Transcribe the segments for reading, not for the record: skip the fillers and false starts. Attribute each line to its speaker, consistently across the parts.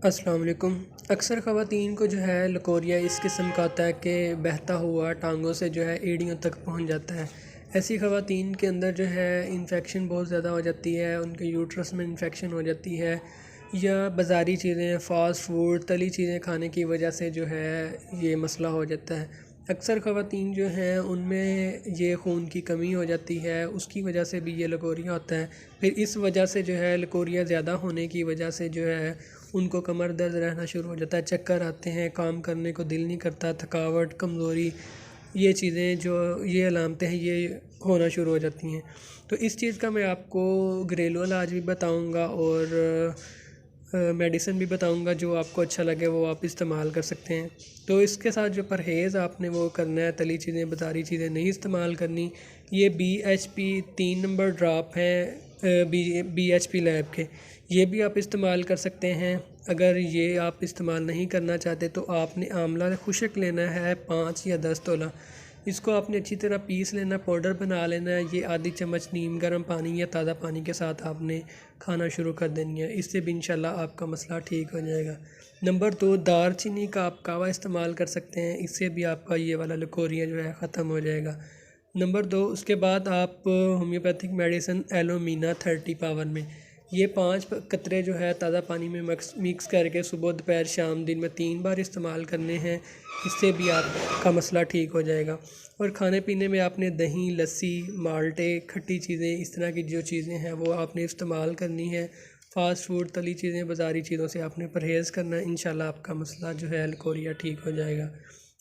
Speaker 1: अस्सलाम वालेकुम। अक्सर ख़वातीन को जो है लकोरिया इस किस्म का होता है कि बहता हुआ टांगों से जो है एड़ियों तक पहुंच जाता है। ऐसी ख़वातीन के अंदर जो है इन्फेक्शन बहुत ज़्यादा हो जाती है, उनके यूट्रस में इन्फेक्शन हो जाती है या बाज़ारी चीज़ें फ़ास्ट फूड तली चीज़ें खाने की वजह से जो है ये मसला हो जाता है। अक्सर ख़वातीन जो हैं उनमें ये खून की कमी हो जाती है, उसकी वजह से भी ये लकोरिया होता है। फिर इस वजह से जो है लकोरिया ज़्यादा होने की वजह से जो है उनको कमर दर्द रहना शुरू हो जाता है, चक्कर आते हैं, काम करने को दिल नहीं करता, थकावट, कमज़ोरी, ये चीज़ें जो ये अलामतें हैं ये होना शुरू हो जाती हैं। तो इस चीज़ का मैं आपको घरेलू इलाज भी बताऊंगा और मेडिसिन भी बताऊंगा, जो आपको अच्छा लगे वो आप इस्तेमाल कर सकते हैं। तो इसके साथ जो परहेज़ आपने वो करना है, तली चीज़ें बाज़ारी चीज़ें नहीं इस्तेमाल करनी। ये BHP 3 नंबर ड्रॉप हैं BHP लैब के, ये भी आप इस्तेमाल कर सकते हैं। अगर ये आप इस्तेमाल नहीं करना चाहते तो आपने आंवला खुश्क लेना है 5 या 10 तोला। इसको आपने अच्छी तरह पीस लेना, पाउडर बना लेना है। ये आधी चम्मच नीम गर्म पानी या ताज़ा पानी के साथ आपने खाना शुरू कर देनी है। इससे भी इंशाल्लाह आपका मसला ठीक हो जाएगा। नंबर 2, दालचीनी का आप कावा इस्तेमाल कर सकते हैं, इससे भी आपका ये वाला लकोरिया जो है ख़त्म हो जाएगा। नंबर 2, उसके बाद आप होम्योपैथिक मेडिसिन एलोमीना 30 पावर में ये 5 कतरे जो है ताज़ा पानी में मिक्स करके सुबह दोपहर शाम दिन में 3 बार इस्तेमाल करने हैं। इससे भी आपका मसला ठीक हो जाएगा। और खाने पीने में आपने दही, लस्सी, माल्टे, खट्टी चीज़ें, इस तरह की जो चीज़ें हैं वो आपने इस्तेमाल करनी है। फ़ास्ट फूड तली चीज़ें बाज़ारी चीज़ों से आपने परहेज़ करना है। इंशाल्लाह आपका मसला जो है लकोरिया ठीक हो जाएगा।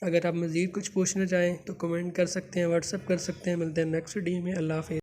Speaker 1: अगर आप मज़ीद कुछ पूछना चाहें तो कमेंट कर सकते हैं, व्हाट्सअप कर सकते हैं। मिलते हैं नेक्स्ट वीडियो में। अल्लाह हाफ़िज़।